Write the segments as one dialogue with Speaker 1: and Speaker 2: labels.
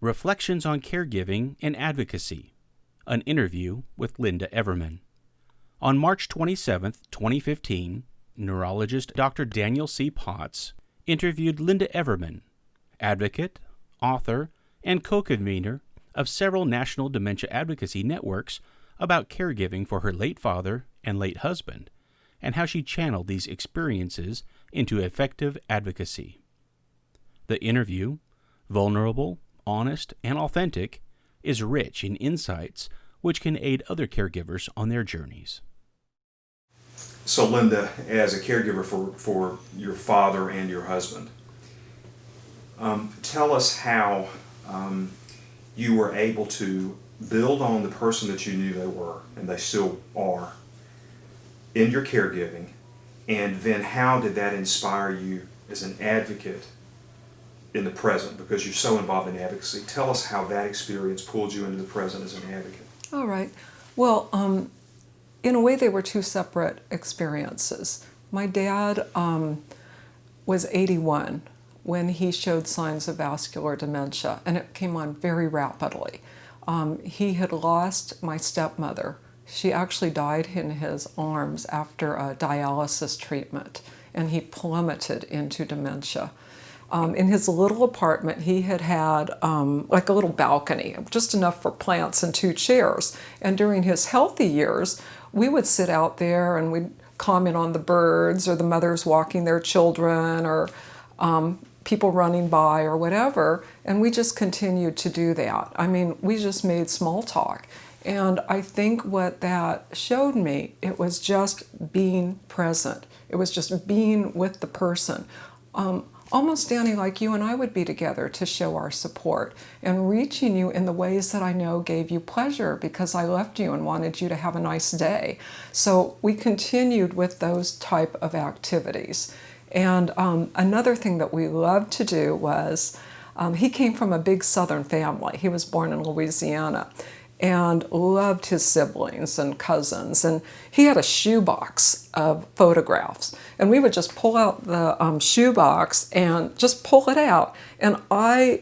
Speaker 1: Reflections on Caregiving and Advocacy, an interview with Lynda Everman. On March 27, 2015, neurologist Dr. Daniel C. Potts interviewed Lynda Everman, advocate, author, and co-convener of several national dementia advocacy networks, about caregiving for her late father and late husband, and how she channeled these experiences into effective advocacy. The interview, vulnerable, honest, and authentic, is rich in insights which can aid other caregivers on their journeys.
Speaker 2: So Lynda, as a caregiver for your father and your husband, tell us how you were able to build on the person that you knew they were, and they still are, in your caregiving, and then how did that inspire you as an advocate in the present, because you're so involved in advocacy. Tell us how that experience pulled you into the present as an advocate.
Speaker 3: All right. Well, in a way, they were two separate experiences. My dad was 81 when he showed signs of vascular dementia, and it came on very rapidly. He had lost my stepmother. She actually died in his arms after a dialysis treatment, and he plummeted into dementia. In his little apartment, he had like a little balcony, just enough for plants and 2 chairs. And during his healthy years, we would sit out there and we'd comment on the birds or the mothers walking their children or people running by or whatever. And we just continued to do that. I mean, we just made small talk. And I think what that showed me, it was just being present. It was just being with the person. Almost, Danny, like you and I would be together to show our support and reaching you in the ways that I know gave you pleasure because I left you and wanted you to have a nice day. So we continued with those type of activities. And another thing that we loved to do was, he came from a big Southern family. He was born in Louisiana and loved his siblings and cousins. And he had a shoebox of photographs. And we would just pull out the shoebox and just pull it out. And I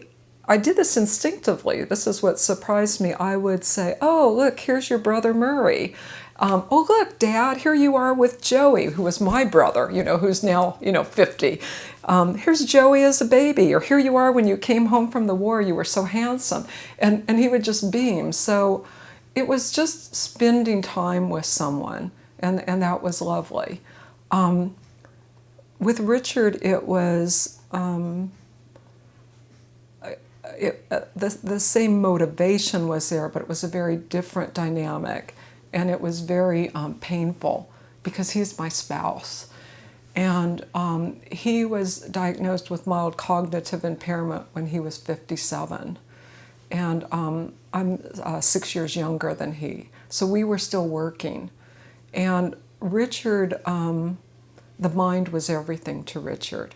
Speaker 3: did this instinctively. This is what surprised me. I would say, oh, look, here's your brother Murray. Oh, look, Dad, here you are with Joey, who was my brother, who's now, 50. Here's Joey as a baby, or here you are when you came home from the war, you were so handsome. And he would just beam. So it was just spending time with someone, and that was lovely. With Richard, it was the same motivation was there, but it was a very different dynamic. And it was very painful because he's my spouse. And he was diagnosed with mild cognitive impairment when he was 57. And I'm 6 years younger than he. So we were still working. And Richard, the mind was everything to Richard.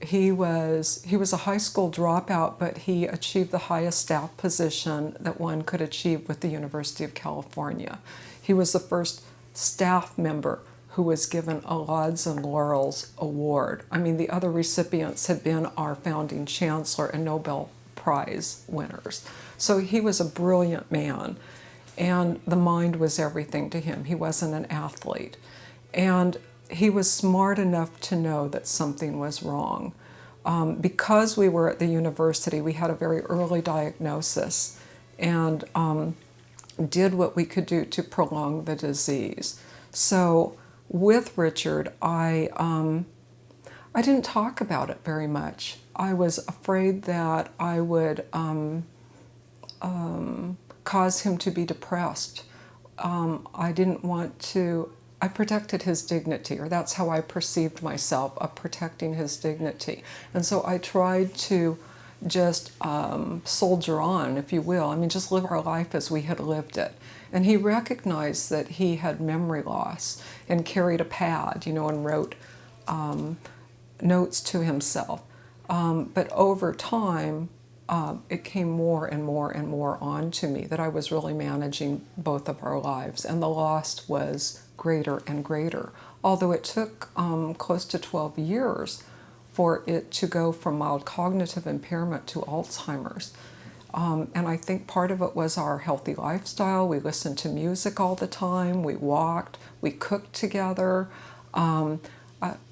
Speaker 3: He was a high school dropout, but he achieved the highest staff position that one could achieve with the University of California. He was the first staff member who was given a Lauds and Laurels Award. I mean, the other recipients had been our founding chancellor and Nobel Prize winners. So he was a brilliant man, and the mind was everything to him. He wasn't an athlete. And he was smart enough to know that something was wrong. Because we were at the university, we had a very early diagnosis and did what we could do to prolong the disease. So with Richard, I didn't talk about it very much. I was afraid that I would cause him to be depressed. I didn't want to. I protected his dignity, or that's how I perceived myself, of protecting his dignity. And so I tried to just soldier on, if you will. I mean, just live our life as we had lived it. And he recognized that he had memory loss and carried a pad, and wrote notes to himself. But over time, it came more and more and more on to me that I was really managing both of our lives, and the loss was greater and greater. Although it took close to 12 years for it to go from mild cognitive impairment to Alzheimer's. and I think part of it was our healthy lifestyle. We listened to music all the time. We walked. We cooked together.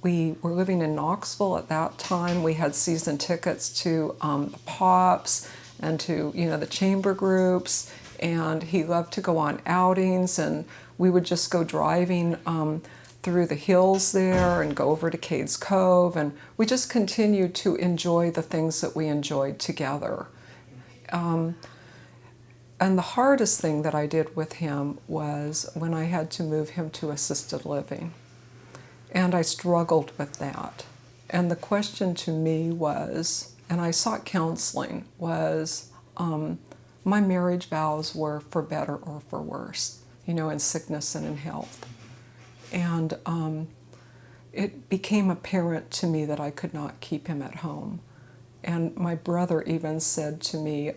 Speaker 3: We were living in Knoxville at that time. We had season tickets to the Pops and to the chamber groups, and he loved to go on outings, and we would just go driving through the hills there and go over to Cades Cove, and we just continued to enjoy the things that we enjoyed together. And the hardest thing that I did with him was when I had to move him to assisted living. And I struggled with that. And the question to me was, and I sought counseling, was my marriage vows were for better or for worse, in sickness and in health. And it became apparent to me that I could not keep him at home. And my brother even said to me,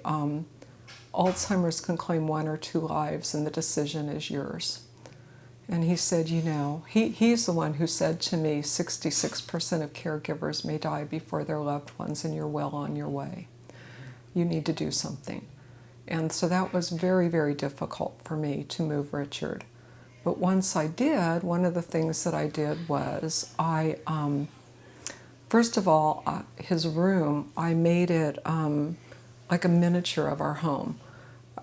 Speaker 3: Alzheimer's can claim 1 or 2 lives and the decision is yours. And he said, he's the one who said to me, 66% of caregivers may die before their loved ones, and you're well on your way. You need to do something. And so that was very, very difficult for me to move Richard. But once I did, one of the things that I did was first of all, his room, I made it like a miniature of our home.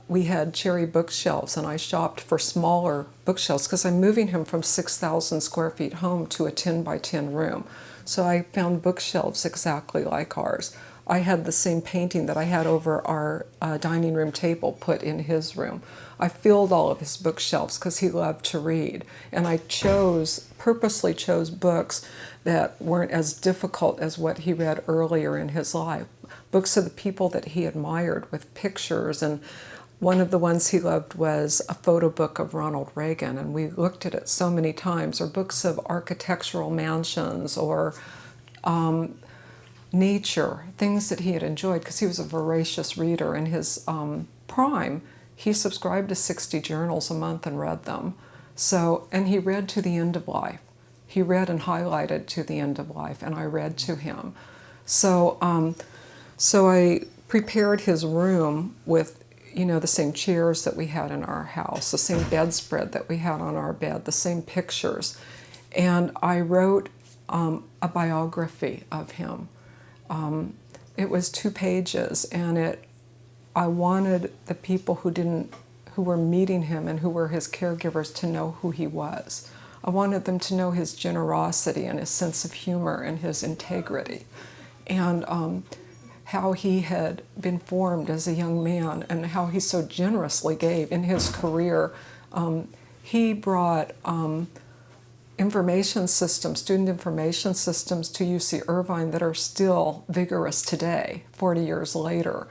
Speaker 3: We had cherry bookshelves, and I shopped for smaller bookshelves because I'm moving him from 6,000 square feet home to a 10 by 10 room. So I found bookshelves exactly like ours. I had the same painting that I had over our dining room table put in his room. I filled all of his bookshelves because he loved to read, and I purposely chose books that weren't as difficult as what he read earlier in his life. Books of the people that he admired with pictures, and one of the ones he loved was a photo book of Ronald Reagan, and we looked at it so many times, or books of architectural mansions, or nature, things that he had enjoyed, because he was a voracious reader. In his prime, he subscribed to 60 journals a month and read them. And he read to the end of life. He read and highlighted to the end of life, and I read to him. So I prepared his room with the same chairs that we had in our house, the same bedspread that we had on our bed, the same pictures. And I wrote a biography of him. It was 2 pages, and I wanted the people who were meeting him and who were his caregivers to know who he was. I wanted them to know his generosity and his sense of humor and his integrity, and how he had been formed as a young man and how he so generously gave in his career. He brought student information systems to UC Irvine that are still vigorous today, 40 years later.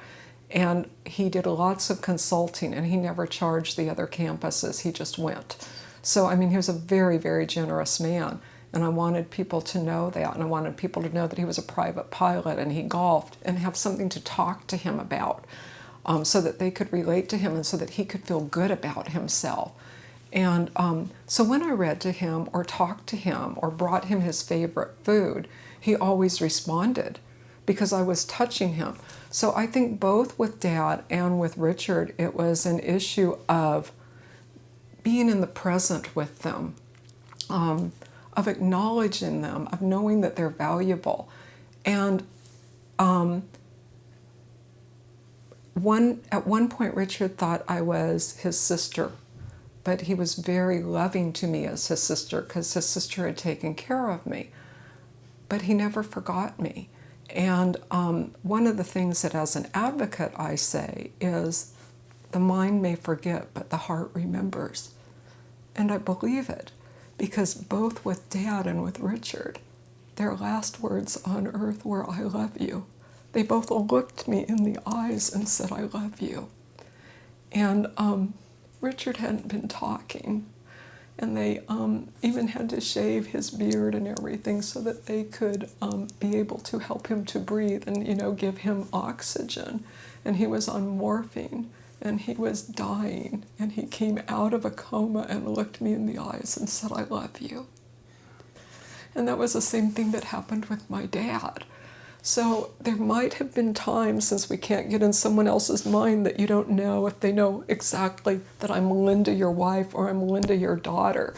Speaker 3: And he did lots of consulting, and he never charged the other campuses. He just went. So, he was a very, very generous man. And I wanted people to know that, and I wanted people to know that he was a private pilot and he golfed, and have something to talk to him about, so that they could relate to him and so that he could feel good about himself. And so when I read to him or talked to him or brought him his favorite food, he always responded because I was touching him. So I think both with Dad and with Richard, it was an issue of being in the present with them, of acknowledging them, of knowing that they're valuable. And at one point, Richard thought I was his sister, but he was very loving to me as his sister because his sister had taken care of me. But he never forgot me. And one of the things that as an advocate I say is, the mind may forget, but the heart remembers. And I believe it, because both with Dad and with Richard, their last words on earth were, "I love you." They both looked me in the eyes and said, "I love you." And Richard hadn't been talking, and they even had to shave his beard and everything so that they could be able to help him to breathe and give him oxygen. And he was on morphine, and he was dying, and he came out of a coma and looked me in the eyes and said, "I love you." And that was the same thing that happened with my dad. So there might have been times, since we can't get in someone else's mind, that you don't know if they know exactly that I'm Lynda, your wife, or I'm Lynda, your daughter.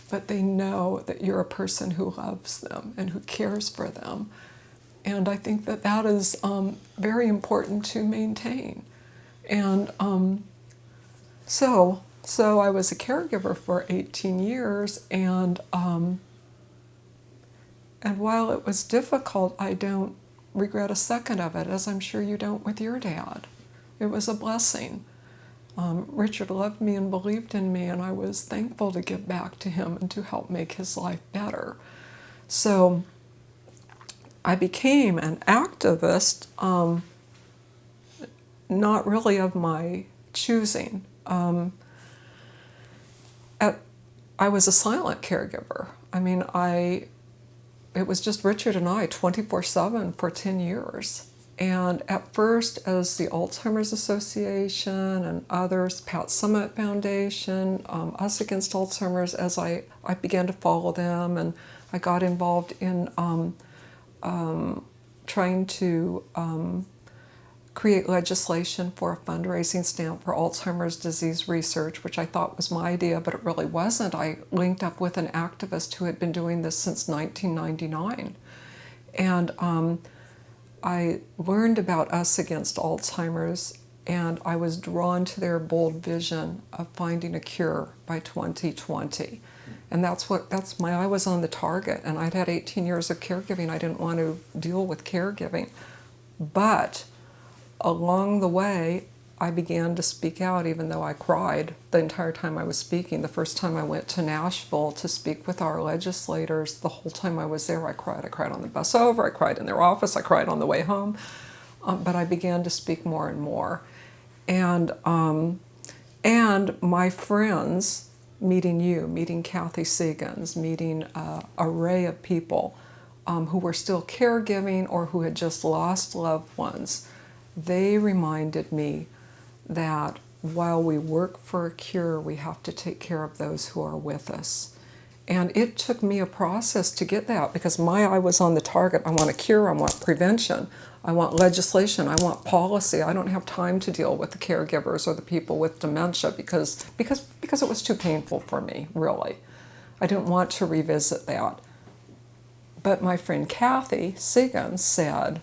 Speaker 3: But they know that you're a person who loves them and who cares for them. And I think that that is very important to maintain. And so I was a caregiver for 18 years, and while it was difficult, I don't regret a second of it, as I'm sure you don't with your dad. It was a blessing. Richard loved me and believed in me, and I was thankful to give back to him and to help make his life better. So I became an activist, not really of my choosing. I was a silent caregiver. I mean, it was just Richard and I 24/7 for 10 years. And at first, as the Alzheimer's Association and others, Pat Summitt Foundation, Us Against Alzheimer's, as I began to follow them, and I got involved in trying to create legislation for a fundraising stamp for Alzheimer's disease research, which I thought was my idea, but it really wasn't. I linked up with an activist who had been doing this since 1999. And I learned about Us Against Alzheimer's, and I was drawn to their bold vision of finding a cure by 2020. And I was on the target, and I'd had 18 years of caregiving. I didn't want to deal with caregiving. But along the way, I began to speak out, even though I cried the entire time I was speaking. The first time I went to Nashville to speak with our legislators, the whole time I was there, I cried. I cried on the bus over, I cried in their office, I cried on the way home. But I began to speak more and more. And my friends, meeting you, meeting Kathy Segans, meeting an array of people who were still caregiving or who had just lost loved ones, they reminded me that while we work for a cure, we have to take care of those who are with us. And it took me a process to get that, because my eye was on the target. I want a cure, I want prevention, I want legislation, I want policy. I don't have time to deal with the caregivers or the people with dementia because it was too painful for me, really. I didn't want to revisit that. But my friend Kathy Segans said,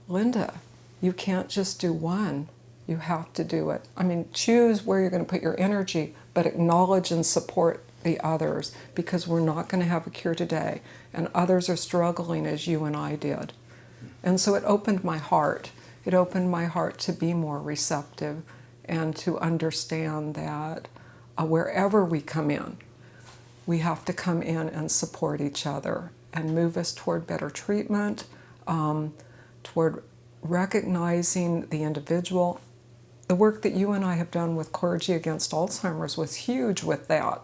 Speaker 3: Lynda, you can't just do one. You have to do it. I mean, choose where you're going to put your energy, but acknowledge and support the others, because we're not going to have a cure today, and others are struggling as you and I did. And so it opened my heart. It opened my heart to be more receptive and to understand that wherever we come in, we have to come in and support each other and move us toward better treatment, toward recognizing the individual. The work that you and I have done with Clergy Against Alzheimer's was huge with that,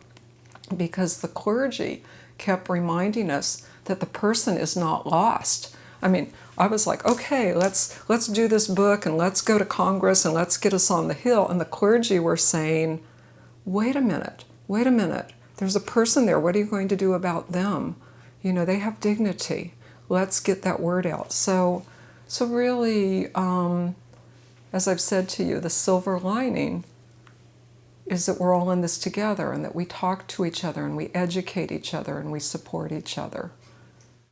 Speaker 3: because the clergy kept reminding us that the person is not lost. I mean, I was like, okay, let's do this book and let's go to Congress and let's get us on the Hill. And the clergy were saying, wait a minute, there's a person there. What are you going to do about them? You know, they have dignity. Let's get that word out. So really, as I've said to you, the silver lining is that we're all in this together, and that we talk to each other and we educate each other and we support each other.